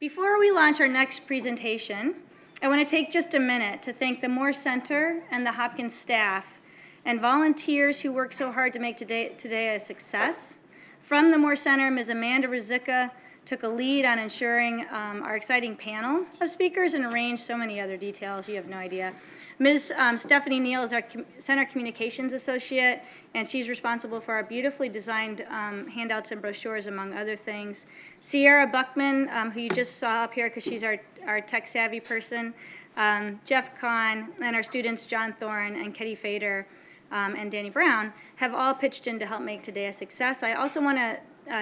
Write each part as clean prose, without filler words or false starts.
Before we launch our next presentation, I want to take just a minute to thank the Moore Center and the Hopkins staff and volunteers who worked so hard to make today a success. From the Moore Center, Ms. Amanda Ruzicka took a lead on ensuring our exciting panel of speakers and arranged so many other details, you have no idea. Ms. Stephanie Neal is our Center Communications Associate, and she's responsible for our beautifully designed handouts and brochures, among other things. Sierra Buckman, who you just saw up here because she's our tech-savvy person, Jeff Kahn, and our students John Thorne and Ketty Fader and Danny Brown have all pitched in to help make today a success. I also want to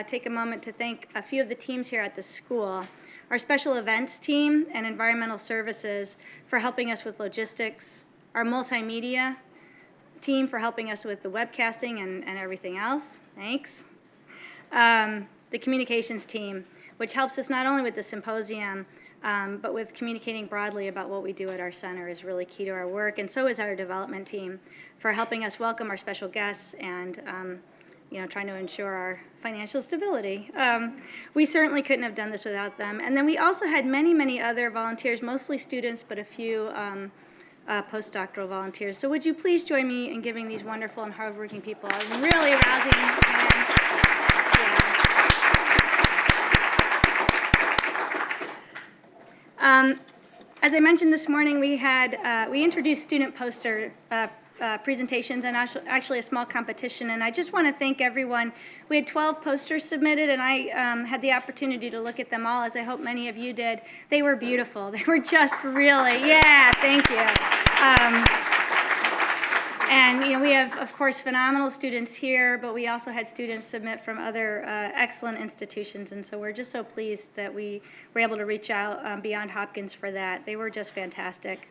take a moment to thank a few of the teams here at the school. Our special events team and environmental services for helping us with logistics, our multimedia team for helping us with the webcasting and everything else, thanks. The communications team, which helps us not only with the symposium, but with communicating broadly about what we do at our center is really key to our work, and so is our development team for helping us welcome our special guests and trying to ensure our financial stability. We certainly couldn't have done this without them. And then we also had many, many other volunteers, mostly students, but a few postdoctoral volunteers. So would you please join me in giving these wonderful and hardworking people a really rousing hand? Yeah. As I mentioned this morning, we introduced student poster presentations and actually a small competition, and I just want to thank everyone. We had 12 posters submitted, and I had the opportunity to look at them all, as I hope many of you did. They were beautiful. They were just really, yeah, thank you. And we have, of course, phenomenal students here, but we also had students submit from other excellent institutions, and so we're just so pleased that we were able to reach out beyond Hopkins for that. They were just fantastic.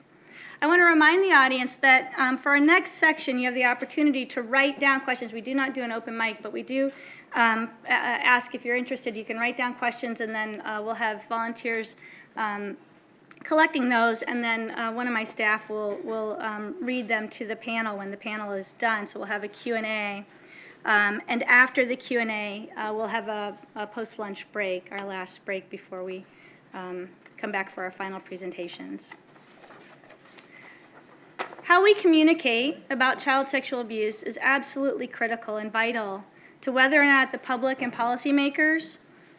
I want to remind the audience that for our next section, you have the opportunity to write down questions. We do not do an open mic, but we do ask if you're interested. You can write down questions, and then we'll have volunteers collecting those, and then one of my staff will read them to the panel when the panel is done. So we'll have a Q&A. And after the Q&A, we'll have a post-lunch break, our last break before we come back for our final presentations. How we communicate about child sexual abuse is absolutely critical and vital to whether or not the public and policymakers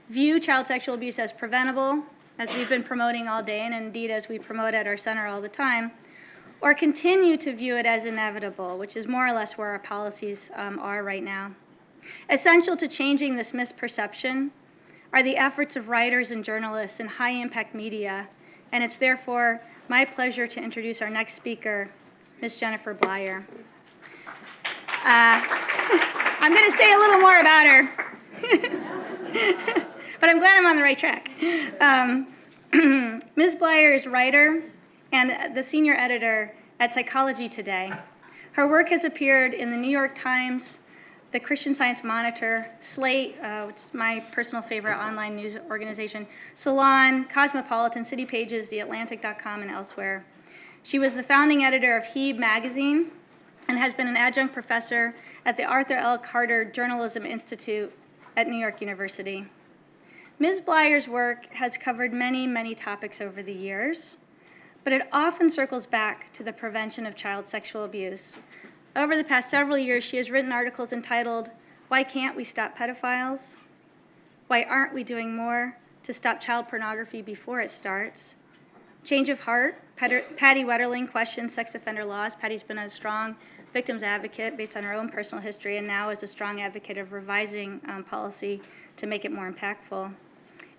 view child sexual abuse as preventable, as we've been promoting all day, and indeed as we promote at our center all the time, or continue to view it as inevitable, which is more or less where our policies are right now. Essential to changing this misperception are the efforts of writers and journalists in high-impact media, and it's therefore my pleasure to introduce our next speaker, Ms. Jennifer Bleyer. I'm going to say a little more about her, but I'm glad I'm on the right track. Ms. Bleyer is writer and the senior editor at Psychology Today. Her work has appeared in the New York Times, the Christian Science Monitor, Slate, which is my personal favorite online news organization, Salon, Cosmopolitan, City Pages, TheAtlantic.com, and elsewhere. She was the founding editor of Hebe magazine and has been an adjunct professor at the Arthur L. Carter Journalism Institute at New York University. Ms. Bleyer's work has covered many, many topics over the years, but it often circles back to the prevention of child sexual abuse. Over the past several years, she has written articles entitled, "Why Can't We Stop Pedophiles?" "Why Aren't We Doing More to Stop Child Pornography Before It Starts?" "Change of Heart, Patty Wetterling questions sex offender laws." Patty's been a strong victims advocate based on her own personal history, and now is a strong advocate of revising policy to make it more impactful.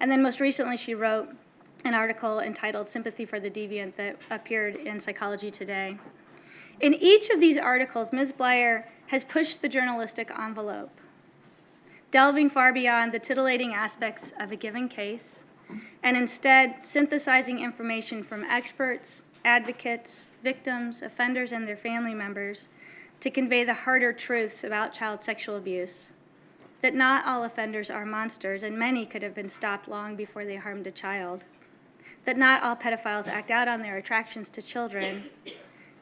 And then most recently, she wrote an article entitled "Sympathy for the Deviant" that appeared in Psychology Today. In each of these articles, Ms. Bleyer has pushed the journalistic envelope, delving far beyond the titillating aspects of a given case, and instead synthesizing information from experts, advocates, victims, offenders, and their family members to convey the harder truths about child sexual abuse, that not all offenders are monsters, and many could have been stopped long before they harmed a child, that not all pedophiles act out on their attractions to children,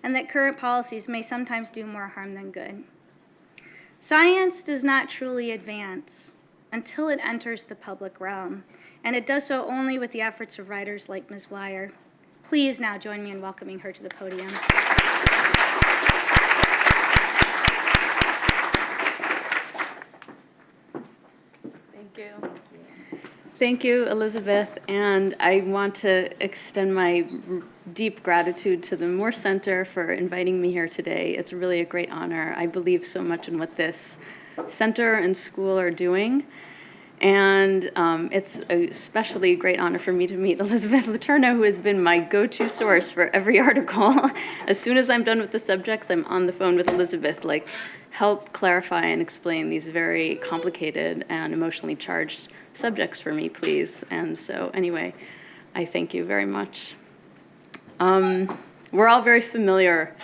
and that current policies may sometimes do more harm than good. Science does not truly advance until it enters the public realm, and it does so only with the efforts of writers like Ms. Bleyer. Please now join me in welcoming her to the podium. Thank you. Thank you, Elizabeth, and I want to extend my deep gratitude to the Moore Center for inviting me here today. It's really a great honor. I believe so much in what this center and school are doing, and it's a especially great honor for me to meet Elizabeth Letourneau, who has been my go-to source for every article. As soon as I'm done with the subjects, I'm on the phone with Elizabeth, like, help clarify and explain these very complicated and emotionally charged subjects for me, please. And so anyway, I thank you very much. We're all very familiar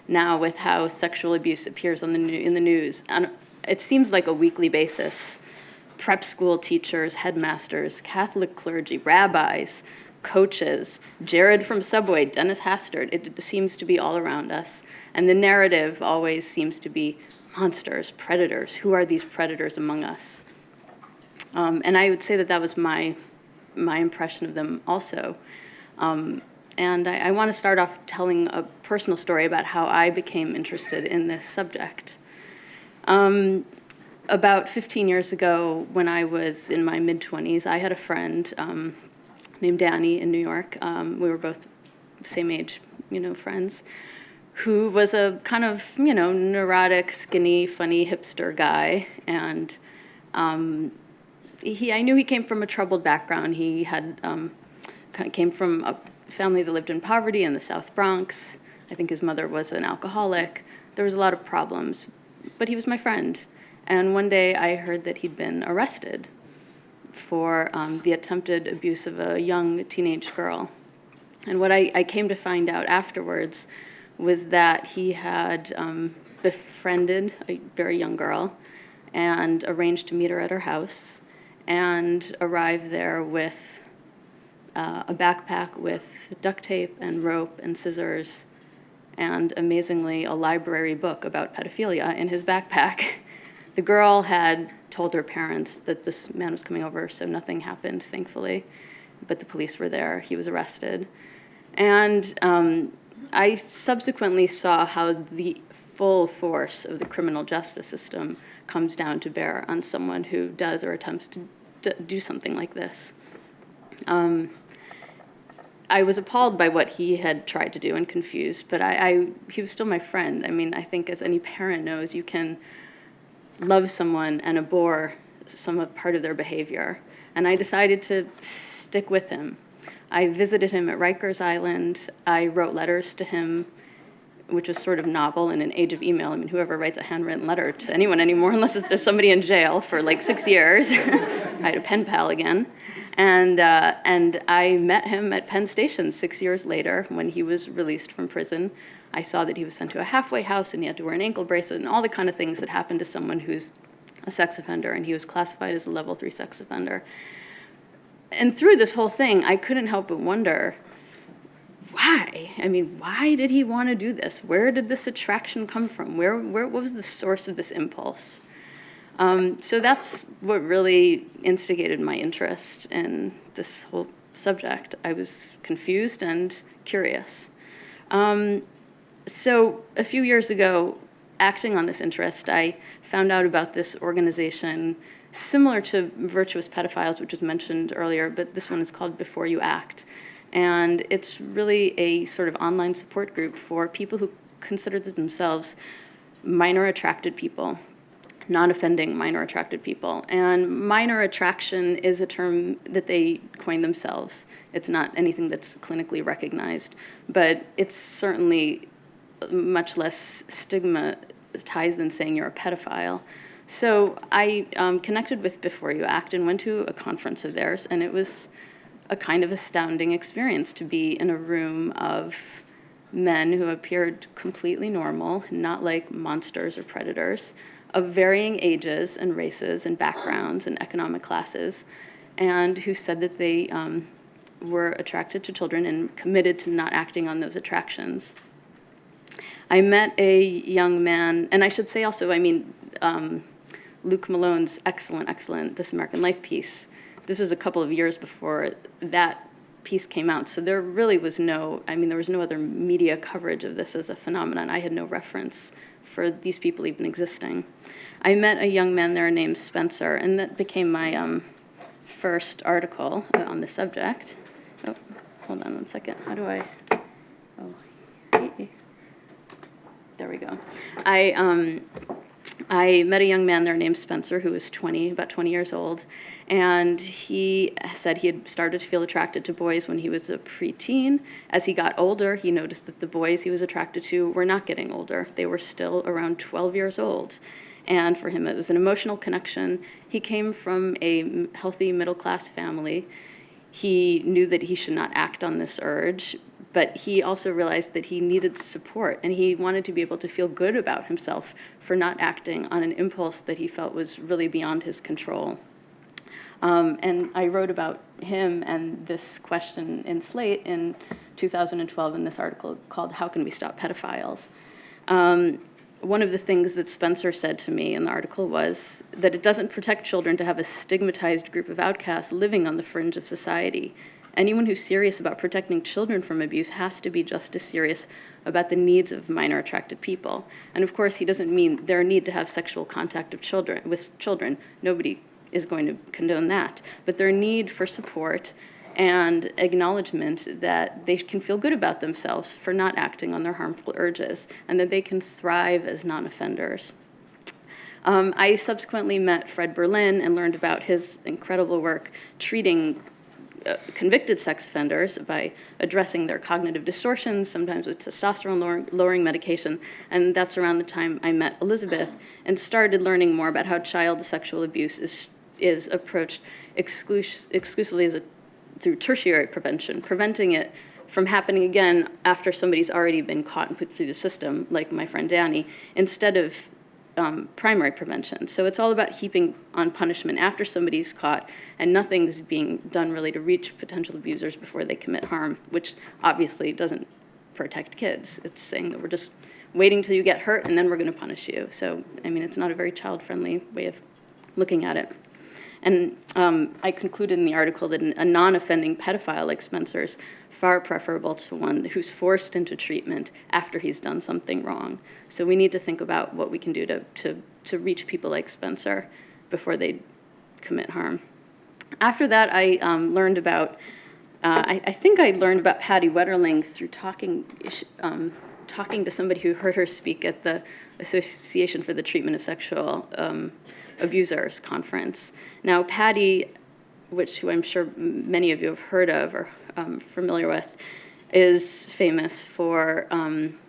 now with how sexual abuse appears in the news, and it seems like a weekly basis. Prep school teachers, headmasters, Catholic clergy, rabbis, coaches, Jared from Subway, Dennis Hastert, it seems to be all around us. And the narrative always seems to be monsters, predators. Who are these predators among us? And I would say that that was my impression of them also. And I want to start off telling a personal story about how I became interested in this subject. About 15 years ago, when I was in my mid-20s, I had a friend named Danny in New York. We were both same age, friends, who was a kind of, neurotic, skinny, funny hipster guy. And I knew he came from a troubled background. He had came from a family that lived in poverty in the South Bronx. I think his mother was an alcoholic. There was a lot of problems, but he was my friend. And one day I heard that he'd been arrested for the attempted abuse of a young teenage girl. And what I came to find out afterwards was that he had befriended a very young girl and arranged to meet her at her house and arrived there with a backpack with duct tape and rope and scissors and, amazingly, a library book about pedophilia in his backpack. The girl had told her parents that this man was coming over, so nothing happened, thankfully. But the police were there. He was arrested. And I subsequently saw how the full force of the criminal justice system comes down to bear on someone who does or attempts to do something like this. I was appalled by what he had tried to do and confused, but he was still my friend. I mean, I think as any parent knows, you can love someone and abhor some part of their behavior. And I decided to stick with him. I visited him at Rikers Island. I wrote letters to him, which was sort of novel in an age of email. I mean, whoever writes a handwritten letter to anyone anymore, unless there's somebody in jail for like 6 years. I had a pen pal again. And I met him at Penn Station 6 years later when he was released from prison. I saw that he was sent to a halfway house and he had to wear an ankle bracelet and all the kind of things that happen to someone who's a sex offender, and he was classified as a level 3 sex offender. And through this whole thing, I couldn't help but wonder, why? I mean, why did he want to do this? Where did this attraction come from? What was the source of this impulse? So that's what really instigated my interest in this whole subject. I was confused and curious. So a few years ago, acting on this interest, I found out about this organization similar to Virtuous Pedophiles, which was mentioned earlier, but this one is called Before You Act. And it's really a sort of online support group for people who consider themselves minor attracted people, non-offending minor attracted people. And minor attraction is a term that they coined themselves. It's not anything that's clinically recognized, but it's certainly much less stigmatized than saying you're a pedophile. So I connected with Before You Act and went to a conference of theirs, and it was a kind of astounding experience to be in a room of men who appeared completely normal, not like monsters or predators, of varying ages and races and backgrounds and economic classes, and who said that they were attracted to children and committed to not acting on those attractions. I met a young man, and I should say also, I mean, Luke Malone's excellent This American Life piece. This was a couple of years before that piece came out, so there really was there was no other media coverage of this as a phenomenon. I had no reference for these people even existing. I met a young man there named Spencer, and that became my first article on the subject. Oh, hold on one second. How do I? Oh, there we go. I met a young man there named Spencer who was about 20 years old, and he said he had started to feel attracted to boys when he was a preteen. As he got older, he noticed that the boys he was attracted to were not getting older. They were still around 12 years old. And for him, it was an emotional connection. He came from a healthy middle-class family. He knew that he should not act on this urge, but he also realized that he needed support, and he wanted to be able to feel good about himself for not acting on an impulse that he felt was really beyond his control. And I wrote about him and this question in Slate in 2012 in this article called "How Can We Stop Pedophiles?" One of the things that Spencer said to me in the article was that it doesn't protect children to have a stigmatized group of outcasts living on the fringe of society. Anyone who's serious about protecting children from abuse has to be just as serious about the needs of minor attracted people. And of course, he doesn't mean their need to have sexual contact with children. Nobody is going to condone that. But their need for support and acknowledgement that they can feel good about themselves for not acting on their harmful urges, and that they can thrive as non-offenders. I subsequently met Fred Berlin and learned about his incredible work treating convicted sex offenders by addressing their cognitive distortions, sometimes with testosterone-lowering medication, and that's around the time I met Elizabeth and started learning more about how child sexual abuse is approached exclusively through tertiary prevention, preventing it from happening again after somebody's already been caught and put through the system, like my friend Danny, instead of primary prevention. So it's all about heaping on punishment after somebody's caught, and nothing's being done really to reach potential abusers before they commit harm, which obviously doesn't protect kids. It's saying that we're just waiting till you get hurt and then we're going to punish you. So, it's not a very child-friendly way of looking at it. And I concluded in the article that a non-offending pedophile like Spencer is far preferable to one who's forced into treatment after he's done something wrong. So we need to think about what we can do to reach people like Spencer before they commit harm. After that, I learned about, I think I learned about Patty Wetterling through talking to somebody who heard her speak at the Association for the Treatment of Sexual Abusers conference. Now, Patty, who I'm sure many of you have heard of or familiar with, is famous for an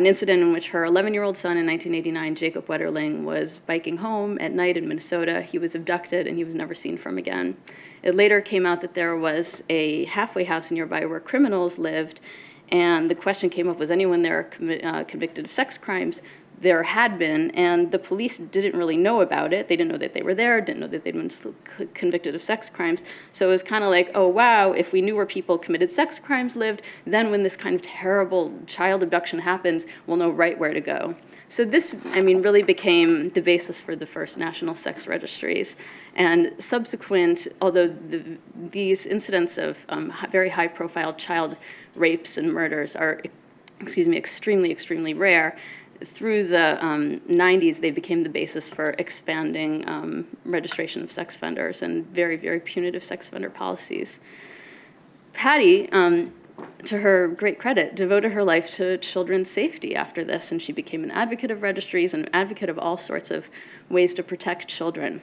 incident in which her 11-year-old son in 1989, Jacob Wetterling, was biking home at night in Minnesota. He was abducted and he was never seen from again. It later came out that there was a halfway house nearby where criminals lived, and the question came up, was anyone there convicted of sex crimes? There had been, and the police didn't really know about it. They didn't know that they were there, didn't know that they'd been convicted of sex crimes. So it was kind of like, oh, wow, if we knew where people committed sex crimes lived, then when this kind of terrible child abduction happens, we'll know right where to go. So this, really became the basis for the first national sex registries. And subsequent, although these incidents of very high-profile child rapes and murders are, extremely, extremely rare, through the 90s, they became the basis for expanding registration of sex offenders and very, very punitive sex offender policies. Patty, to her great credit, devoted her life to children's safety after this, and she became an advocate of registries and an advocate of all sorts of ways to protect children.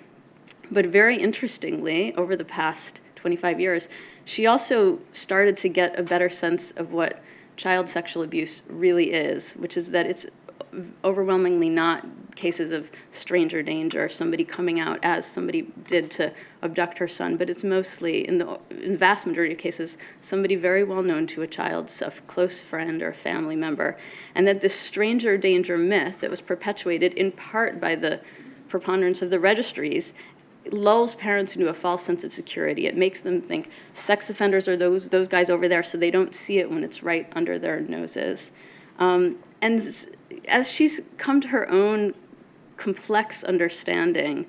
But very interestingly, over the past 25 years, she also started to get a better sense of what child sexual abuse really is, which is that it's overwhelmingly not cases of stranger danger, somebody coming out as somebody did to abduct her son, but it's mostly, in the vast majority of cases, somebody very well known to a child's a close friend or family member. And that this stranger danger myth that was perpetuated in part by the preponderance of the registries lulls parents into a false sense of security. It makes them think sex offenders are those guys over there, so they don't see it when it's right under their noses. And as she's come to her own complex understanding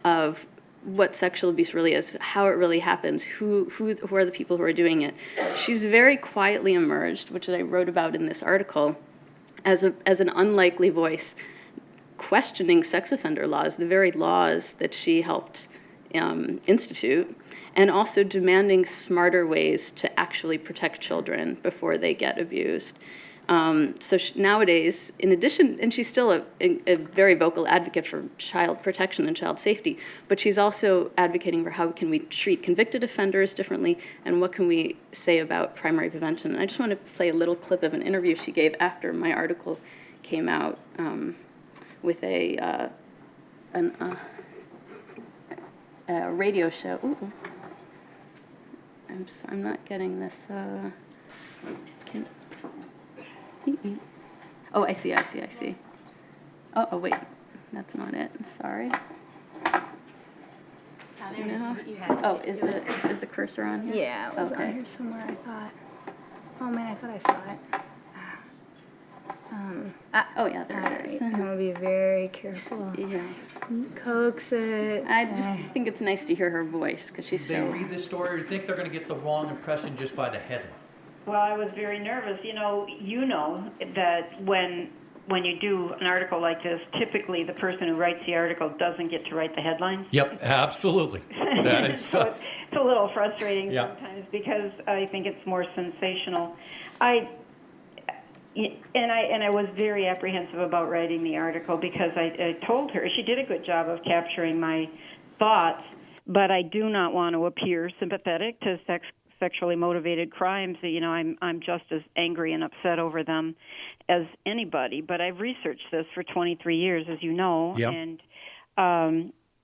of what sexual abuse really is, how it really happens, who are the people who are doing it. She's very quietly emerged, which I wrote about in this article, as an unlikely voice questioning sex offender laws, the very laws that she helped institute, and also demanding smarter ways to actually protect children before they get abused. So nowadays, in addition, and she's still a very vocal advocate for child protection and child safety, but she's also advocating for how can we treat convicted offenders differently, and what can we say about primary prevention. And I just want to play a little clip of an interview she gave after my article came out with a radio show. Ooh. I'm not getting this. Oh, I see. Oh, wait. That's not it. Sorry. Oh, is the cursor on here? Yeah, it was on here somewhere, I thought. Oh, man, I thought I saw it. Oh, yeah, there it is. I'm going to be very careful. Yeah. Coax it. I just think it's nice to hear her voice, because she's They so... read the story or think they're going to get the wrong impression just by the headline. Well, I was very nervous. You know that when you do an article like this, typically the person who writes the article doesn't get to write the headlines. Yep, absolutely. That is So it's a little frustrating Yeah. sometimes because I think it's more sensational. I was very apprehensive about writing the article because I told her she did a good job of capturing my thoughts, but I do not want to appear sympathetic to sexually motivated crimes. I'm just as angry and upset over them as anybody. But I've researched this for 23 years, as you know, Yep.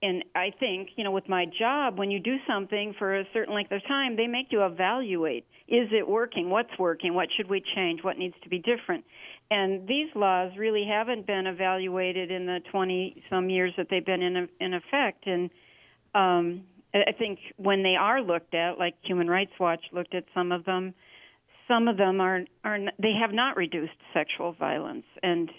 and I think, with my job, when you do something for a certain length of time, they make you evaluate. Is it working? What's working? What should we change? What needs to be different? And these laws really haven't been evaluated in the 20-some years that they've been in effect. And I think when they are looked at, like Human Rights Watch looked at some of them are they have not reduced sexual violence. And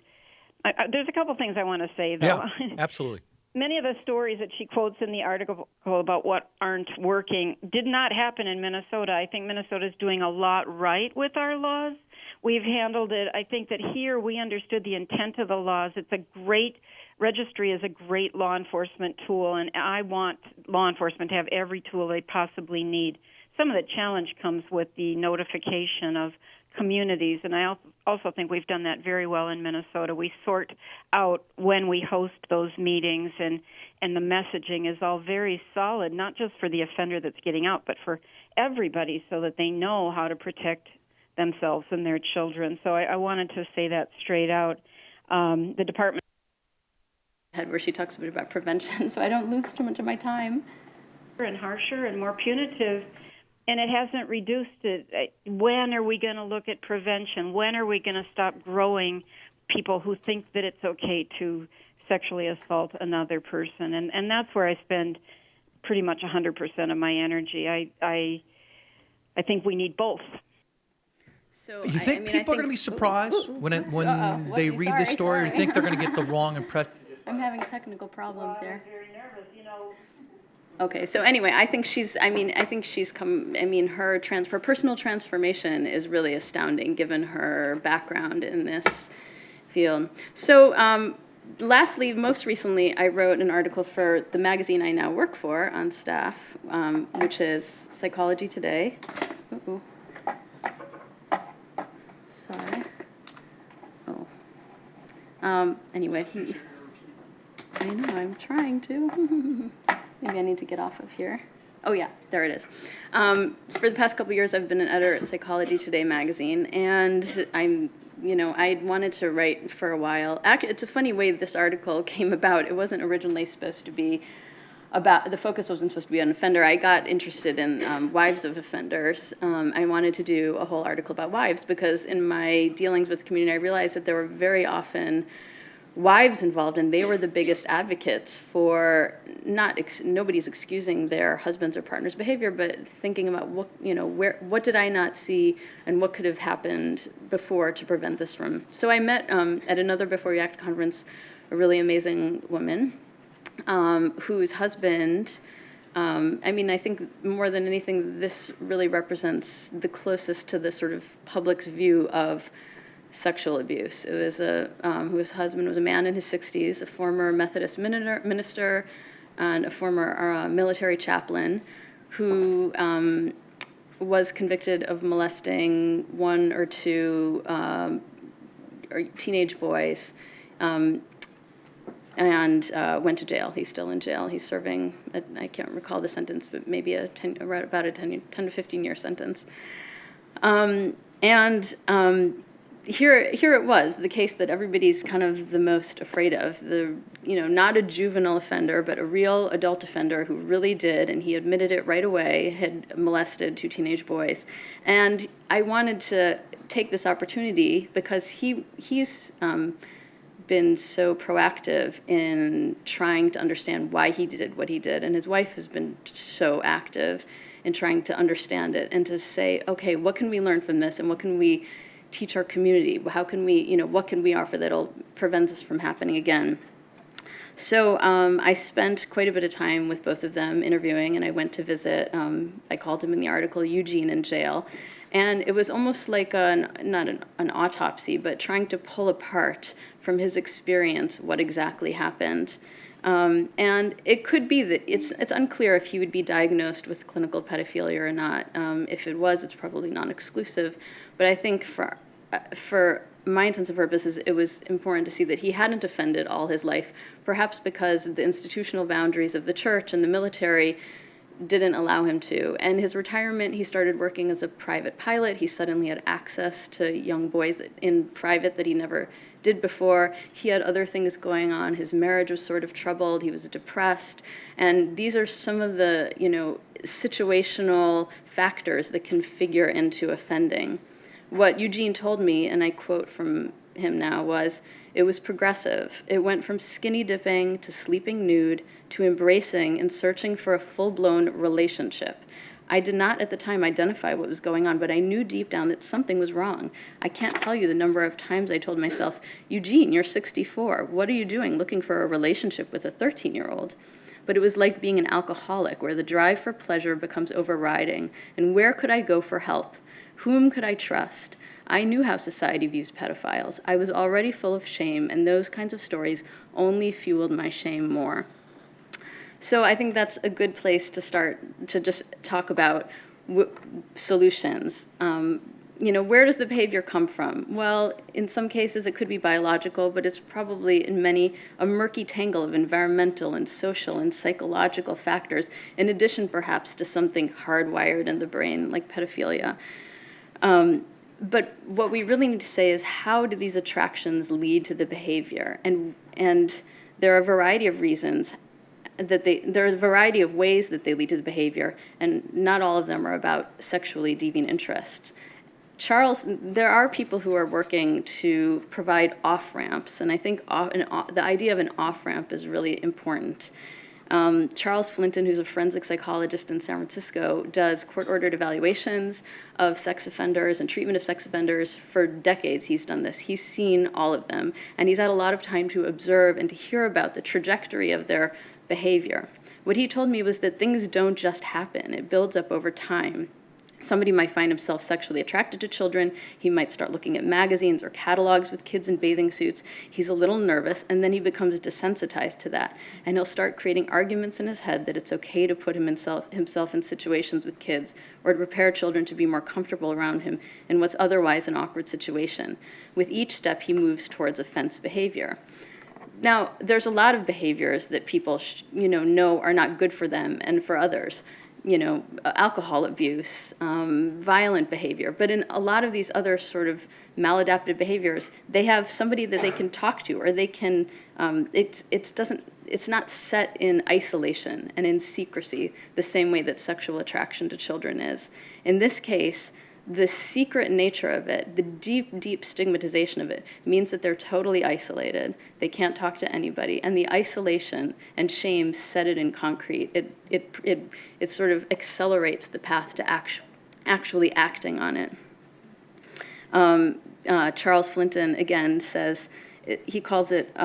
there's a couple things I want to say, though. Yeah, absolutely. Many of the stories that she quotes in the article about what aren't working did not happen in Minnesota. I think Minnesota is doing a lot right with our laws. We've handled it. I think that here we understood the intent of the laws. Registry is a great law enforcement tool, and I want law enforcement to have every tool they possibly need. Some of the challenge comes with the notification of communities, and I also think we've done that very well in Minnesota. We sort out when we host those meetings, and the messaging is all very solid, not just for the offender that's getting out, but for everybody so that they know how to protect themselves and their children. So I wanted to say that straight out. The department where she talks a bit about prevention, so I don't lose too much of my time. And harsher and more punitive, and it hasn't reduced it. When are we going to look at prevention? When are we going to stop growing people who think that it's okay to sexually assault another person? And that's where I spend pretty much 100% of my energy. I think we need both. So You think people are going to be surprised when they read this story or think they're going to get the wrong impression? I'm having technical problems there. I'm very nervous, Okay, so anyway, I think she's come, her personal transformation is really astounding given her background in this field. So lastly, most recently, I wrote an article for the magazine I now work for on staff, which is Psychology Today. Uh-oh. Sorry. Oh. Anyway. I know, I'm trying to. Maybe I need to get off of here. Oh yeah, there it is. For the past couple years, I've been an editor at Psychology Today magazine, and I wanted to write for a while. Actually, it's a funny way this article came about. It wasn't originally supposed to be the focus wasn't supposed to be on offender. I got interested in wives of offenders. I wanted to do a whole article about wives because in my dealings with the community, I realized that there were very often wives involved, and they were the biggest advocates for nobody's excusing their husbands or partners' behavior, but thinking about what did I not see and what could have happened before to prevent this from. So I met at another Before You Act conference a really amazing woman, whose husband, I think more than anything, this really represents the closest to the sort of public's view of sexual abuse. It was whose husband was a man in his 60s, a former Methodist minister and a former military chaplain who was convicted of molesting one or two teenage boys, and went to jail. He's still in jail. He's serving, I can't recall the sentence, but maybe about a 10 to 15-year sentence. Here it was, the case that everybody's kind of the most afraid of, not a juvenile offender, but a real adult offender who really did, and he admitted it right away, had molested two teenage boys. And I wanted to take this opportunity because he's been so proactive in trying to understand why he did what he did, and his wife has been so active in trying to understand it and to say, okay, what can we learn from this, and what can we teach our community? How can we, what can we offer that'll prevent this from happening again? So I spent quite a bit of time with both of them interviewing, and I went to visit, I called him in the article, Eugene in jail. And it was almost like not an autopsy, but trying to pull apart from his experience what exactly happened. And it could be that it's unclear if he would be diagnosed with clinical pedophilia or not. If it was, it's probably non-exclusive. But I think for my intents and purposes, it was important to see that he hadn't offended all his life, perhaps because the institutional boundaries of the church and the military didn't allow him to. And his retirement, he started working as a private pilot. He suddenly had access to young boys in private that he never did before. He had other things going on. His marriage was sort of troubled. He was depressed. And these are some of the, situational factors that can figure into offending. What Eugene told me, and I quote from him now, was, "It was progressive. It went from skinny dipping to sleeping nude to embracing and searching for a full-blown relationship. I did not at the time identify what was going on, but I knew deep down that something was wrong. I can't tell you the number of times I told myself, Eugene, you're 64. What are you doing looking for a relationship with a 13-year-old? But it was like being an alcoholic, where the drive for pleasure becomes overriding. And where could I go for help? Whom could I trust? I knew how society views pedophiles. I was already full of shame, and those kinds of stories only fueled my shame more." So I think that's a good place to start to just talk about solutions. Where does the behavior come from? Well, in some cases it could be biological, but it's probably in many a murky tangle of environmental and social and psychological factors, in addition perhaps to something hardwired in the brain like pedophilia. But what we really need to say is, how do these attractions lead to the behavior? And there are a variety of reasons there are a variety of ways that they lead to the behavior, and not all of them are about sexually deviant interests. There are people who are working to provide off-ramps, and I think the idea of an off-ramp is really important. Charles Flinton, who's a forensic psychologist in San Francisco, does court-ordered evaluations of sex offenders and treatment of sex offenders for decades. He's done this. He's seen all of them, and he's had a lot of time to observe and to hear about the trajectory of their behavior. What he told me was that things don't just happen. It builds up over time. Somebody might find himself sexually attracted to children. He might start looking at magazines or catalogs with kids in bathing suits. He's a little nervous, and then he becomes desensitized to that. And he'll start creating arguments in his head that it's okay to put himself in situations with kids, or to prepare children to be more comfortable around him in what's otherwise an awkward situation. With each step, he moves towards offense behavior. Now, there's a lot of behaviors that people know are not good for them and for others. Alcohol abuse, violent behavior. But in a lot of these other sort of maladaptive behaviors, they have somebody that they can talk to, or they can, it's not set in isolation and in secrecy the same way that sexual attraction to children is. In this case, the secret nature of it, the deep, deep stigmatization of it, means that they're totally isolated. They can't talk to anybody. And the isolation and shame set it in concrete. It sort of accelerates the path to actually acting on it. Charles Flinton, again, says, he calls it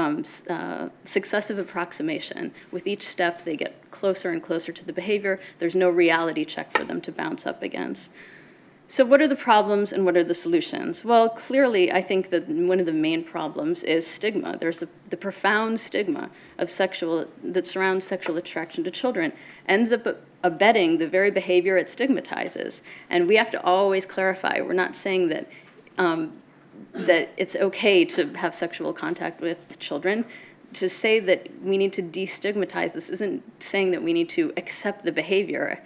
successive approximation. With each step, they get closer and closer to the behavior. There's no reality check for them to bounce up against. So what are the problems and what are the solutions? Well, clearly, I think that one of the main problems is stigma. There's the profound stigma of that surrounds sexual attraction to children, ends up abetting the very behavior it stigmatizes. And we have to always clarify, we're not saying that that it's okay to have sexual contact with children. To say that we need to destigmatize this isn't saying that we need to accept the behavior.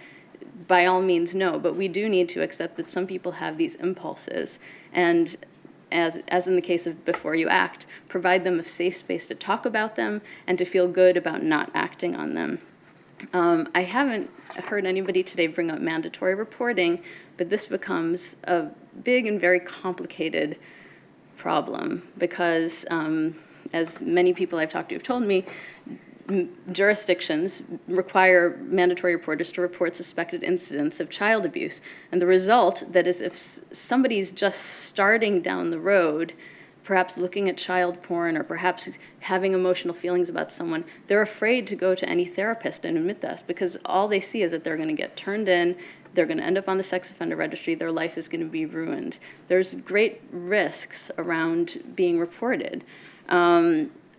By all means, no, but we do need to accept that some people have these impulses, and as in the case of Before You Act, provide them a safe space to talk about them and to feel good about not acting on them. I haven't heard anybody today bring up mandatory reporting, but this becomes a big and very complicated problem because, as many people I've talked to have told me, jurisdictions require mandatory reporters to report suspected incidents of child abuse. And the result that is if somebody's just starting down the road, perhaps looking at child porn or perhaps having emotional feelings about someone, they're afraid to go to any therapist and admit this because all they see is that they're going to get turned in, they're going to end up on the sex offender registry, their life is going to be ruined. There's great risks around being reported.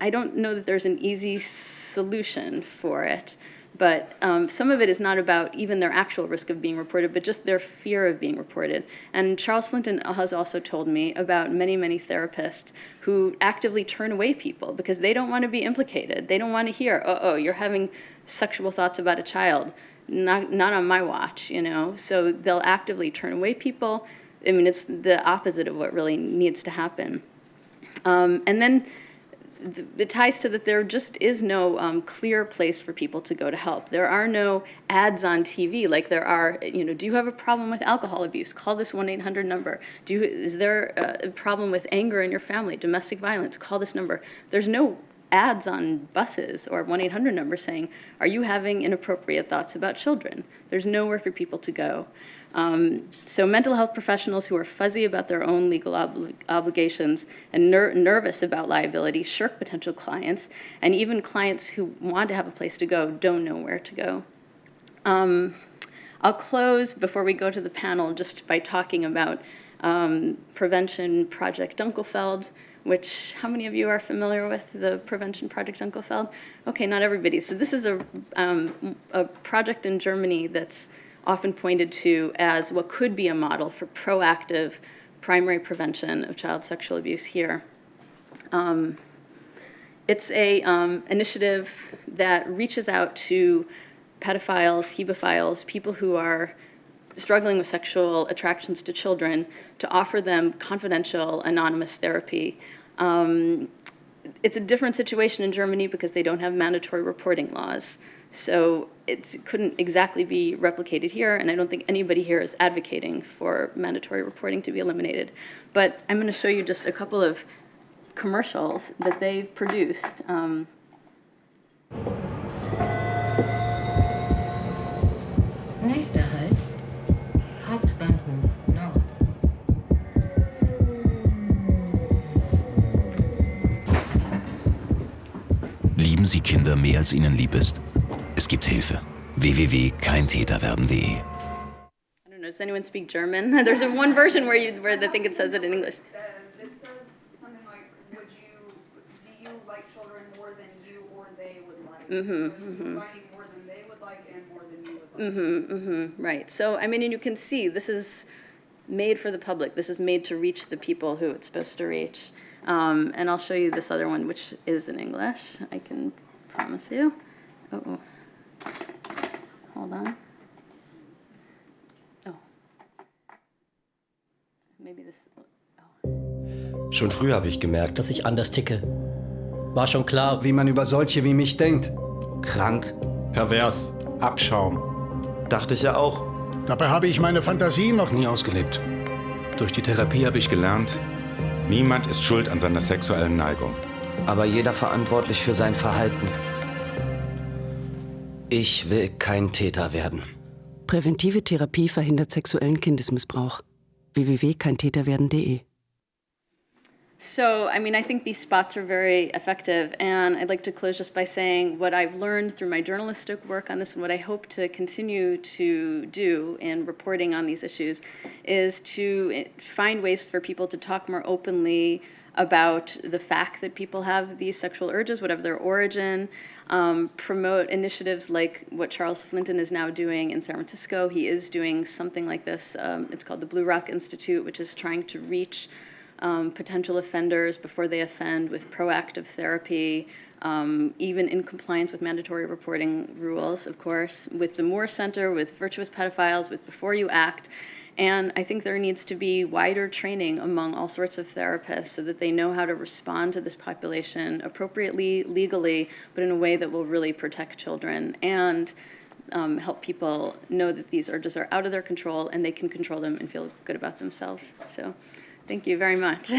I don't know that there's an easy solution for it, but some of it is not about even their actual risk of being reported, but just their fear of being reported. And Charles Clinton has also told me about many, many therapists who actively turn away people because they don't want to be implicated. They don't want to hear, oh, you're having sexual thoughts about a child. Not on my watch, you know? So they'll actively turn away people. I mean, it's the opposite of what really needs to happen. And then it ties to that there just is no clear place for people to go to help. There are no ads on TV like there are, do you have a problem with alcohol abuse? Call this 1-800 number. Is there a problem with anger in your family, domestic violence? Call this number. There's no ads on buses or 1-800 number saying, are you having inappropriate thoughts about children? There's nowhere for people to go. So mental health professionals who are fuzzy about their own legal obligations and nervous about liability shirk potential clients, and even clients who want to have a place to go don't know where to go. I'll close before we go to the panel just by talking about Prevention Project Dunkelfeld, which, how many of you are familiar with the Prevention Project Dunkelfeld? Okay, not everybody. So this is a project in Germany that's often pointed to as what could be a model for proactive primary prevention of child sexual abuse here. It's a initiative that reaches out to pedophiles, hebephiles, people who are struggling with sexual attractions to children, to offer them confidential, anonymous therapy. It's a different situation in Germany because they don't have mandatory reporting laws. So it couldn't exactly be replicated here, and I don't think anybody here is advocating for mandatory reporting to be eliminated. But I'm going to show you just a couple of commercials that they've produced. Nächster Halt, Hauptbahnhof Nord. Lieben Sie Kinder mehr als ihnen lieb ist? Es gibt Hilfe. www.keintäterwerden.de. I don't know, does anyone speak German? There's one version where I think it says it in English. It says something like, do you like children more than you or they would like? So it's combining more than they would like and more than you would like. Right. So, I mean, and you can see this is made for the public. This is made to reach the people who it's supposed to reach. And I'll show you this other one, which is in English. I can promise you. Oh. Hold on. Oh. Maybe this. Oh. Schon früh habe ich gemerkt, dass ich anders ticke. War schon klar, Wie man über solche wie mich denkt. krank. Pervers. Abschaum. Dachte ich ja auch. Dabei habe ich meine Fantasie noch nie ausgelebt. Durch die Therapie habe ich gelernt, niemand ist schuld an seiner sexuellen Neigung. Aber jeder verantwortlich für sein Verhalten. Ich will kein Täter werden. Präventive Therapie verhindert sexuellen Kindesmissbrauch. www.keintäterwerden.de. So, I mean, I think these spots are very effective, and I'd like to close just by saying what I've learned through my journalistic work on this and what I hope to continue to do in reporting on these issues is to find ways for people to talk more openly about the fact that people have these sexual urges, whatever their origin, promote initiatives like what Charles Flinton is now doing in San Francisco. He is doing something like this. It's called the Blue Rock Institute, which is trying to reach potential offenders before they offend with proactive therapy, even in compliance with mandatory reporting rules, of course, with the Moore Center, with Virtuous Pedophiles, with Before You Act. And I think there needs to be wider training among all sorts of therapists so that they know how to respond to this population appropriately, legally, but in a way that will really protect children and help people know that these urges are out of their control and they can control them and feel good about themselves. So thank you very much.